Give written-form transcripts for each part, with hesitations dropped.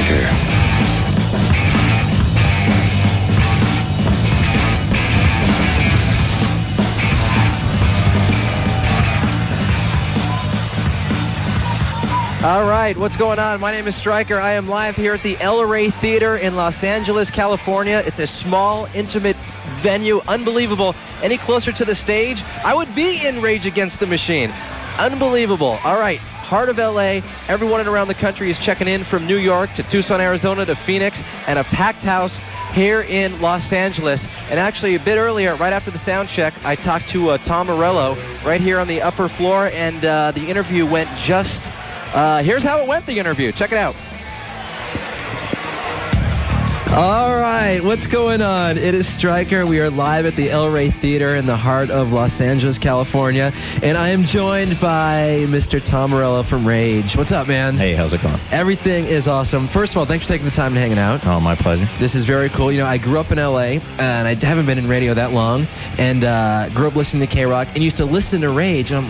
Stryker. All right, what's going on? My name is Stryker. I am live here at the El Rey Theater in Los Angeles, California. It's a small, intimate venue. Unbelievable. Any closer to the stage, I would be in Rage Against the Machine. Unbelievable. All right, heart of L.A. Everyone around the country is checking in, from New York to Tucson, Arizona to Phoenix, and a packed house here in Los Angeles. And actually, a bit earlier, right after the sound check, I talked to Tom Morello right here on the upper floor, and the interview went just... here's how it went, the interview. Check it out. All right, what's going on? It is Stryker. We are live at the El Rey Theater in the heart of Los Angeles, California. And I am joined by Mr. Tom Morello from Rage. What's up, man? Hey, how's it going? Everything is awesome. First of all, thanks for taking the time and hanging out. Oh, my pleasure. This is very cool. You know, I grew up in L.A., and I haven't been in radio that long, and grew up listening to K-Rock, and used to listen to Rage. I'm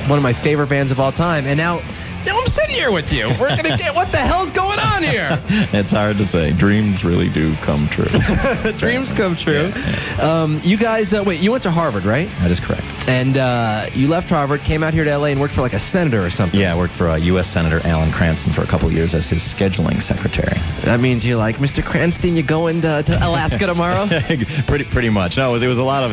one of my favorite bands of all time. And now I'm sitting here with you. We're going to get, what the hell's going on here? It's hard to say. Dreams really do come true. Dreams come true. Yeah. You guys, wait, you went to Harvard, right? That is correct. And you left Harvard, came out here to L.A. and worked for like a senator or something. Yeah, I worked for U.S. Senator Alan Cranston for a couple of years as his scheduling secretary. That means you're like, Mr. Cranston, you going to Alaska tomorrow? pretty much. No, it was a lot of,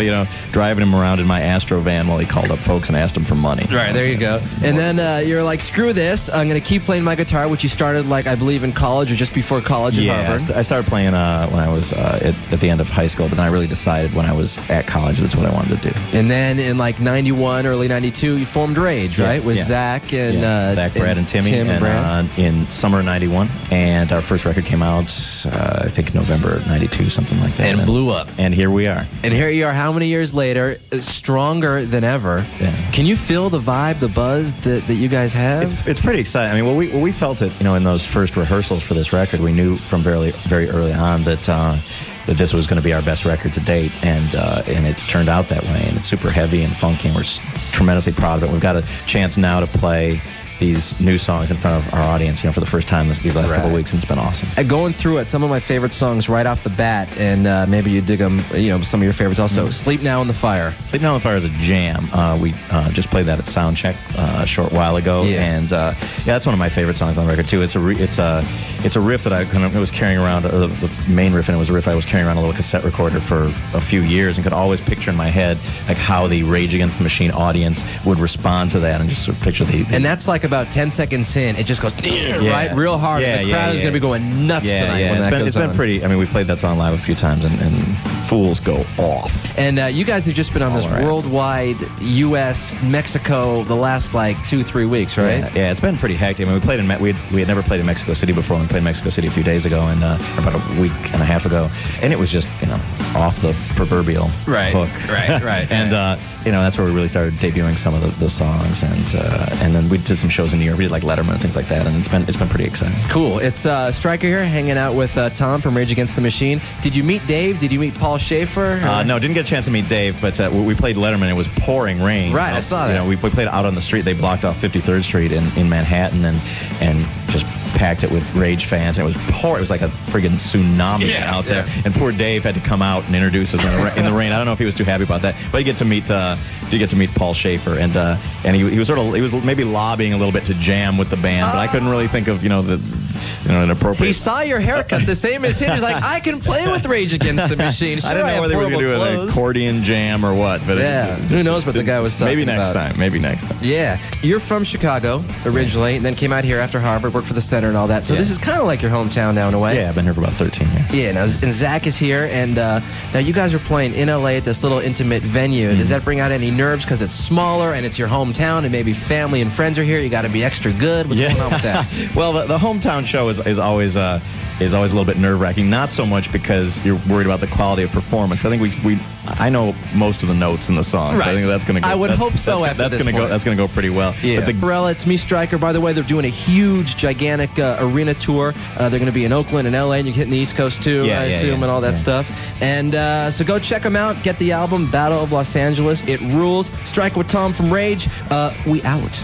driving him around in my Astro van while he called up folks and asked them for money. Right, there you go. And then you're like, screw this. I'm going to keep playing my guitar, which you started, like, I believe in college or just before college at Harvard. I started playing when I was at the end of high school, but then I really decided when I was at college that's what I wanted to do. And then in like 91, early 92, you formed Rage, right? With Zack and... Zack, Brad, and Timmy. Tim and Brad. In summer of 91. And our first record came out, I think, November of 92, something like that. And blew up. And here we are. And here you are, how many years later, stronger than ever. Yeah. Can you feel the vibe, the buzz that you guys have? It's pretty exciting. I mean, we felt it, in those first rehearsals for this record. We knew from very, very early on that this was going to be our best record to date, and it turned out that way. And it's super heavy and funky, and we're tremendously proud of it. We've got a chance now to play these new songs in front of our audience, for the first time these last couple of weeks, and it's been awesome. Going through it, some of my favorite songs right off the bat, and maybe you dig them, some of your favorites also. Sleep Now in the Fire. Sleep Now in the Fire is a jam. We just played that at Soundcheck a short while ago, and that's one of my favorite songs on the record too. It's a riff that I was carrying around, or the main riff, and it was a riff I was carrying around a little cassette recorder for a few years, and could always picture in my head like how the Rage Against the Machine audience would respond to that, and just sort of picture the and that's like about 10 seconds in, it just goes right real hard. And the crowd is going to be going nuts tonight when that goes on. It's been pretty. I mean, we played that song live a few times, and fools go off. And you guys have just been on this worldwide U.S. Mexico the last like 2-3 weeks, right? Yeah, it's been pretty hectic. I mean, we played we had never played in Mexico City before. We played in Mexico City a few days ago, and about a week and a half ago, and it was just off the proverbial hook. Right. And that's where we really started debuting some of the songs, and then we did some shows in New York. We did like Letterman and things like that, and it's been pretty exciting. Cool. It's Stryker here, hanging out with Tom from Rage Against the Machine. Did you meet Dave? Did you meet Paul Schaefer? No, didn't get a chance to meet Dave, but we played Letterman. It was pouring rain. Right, I saw that. We played out on the street. They blocked off 53rd Street in Manhattan, and just packed it with Rage fans. And it was pouring. It was like a friggin' tsunami out there. And poor Dave had to come out and introduce us in the rain. I don't know if he was too happy about that, but you get to meet Paul Schaefer, and he was maybe lobbying a little bit to jam with the band, but I couldn't really think of an appropriate. He saw your haircut the same as him. He's like, I can play with Rage Against the Machine. Sure, I didn't know whether we were going to do an accordion jam or what. But who knows what the guy was talking about. Maybe next time. Yeah. You're from Chicago originally, and then came out here after Harvard, worked for the Center and all that. So this is kind of like your hometown now in a way. Yeah, I've been here for about 13 years. Yeah, and Zack is here, and now you guys are playing in LA at this little intimate venue. Does that bring out any nerves because it's smaller and it's your hometown, and maybe family and friends are here? You got to be extra good. What's going on with that? Well, the hometown show is always a little bit nerve-wracking. Not so much because you're worried about the quality of performance. I think I know most of the notes in the song. Right. So I think that's going to go. I would hope so. That's going to go pretty well. Yeah. But Morello, it's me, Stryker. By the way, they're doing a huge, gigantic arena tour. They're going to be in Oakland and LA, and you're hitting the East Coast too, I assume, and all that stuff. And so go check them out. Get the album Battle of Los Angeles. It rules. Stryker with Tom from Rage. We out.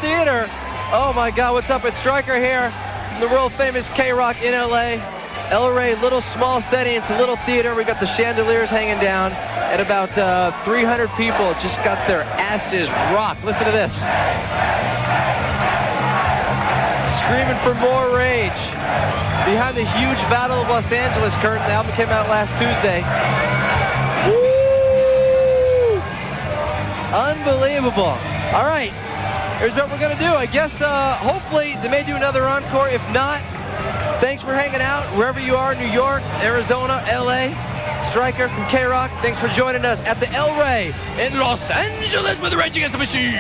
Theater. Oh my God, what's up? It's Stryker here from the world famous K-Rock in LA. El Rey, little small setting. It's a little theater. We got the chandeliers hanging down, and about 300 people just got their asses rocked. Listen to this. Screaming for more rage. Behind the huge Battle of Los Angeles curtain. The album came out last Tuesday. Woo! Unbelievable. All right. Here's what we're going to do. I guess hopefully they may do another encore. If not, thanks for hanging out wherever you are, New York, Arizona, LA. Stryker from K-Rock, thanks for joining us at the El Rey in Los Angeles with Rage Against the Machine.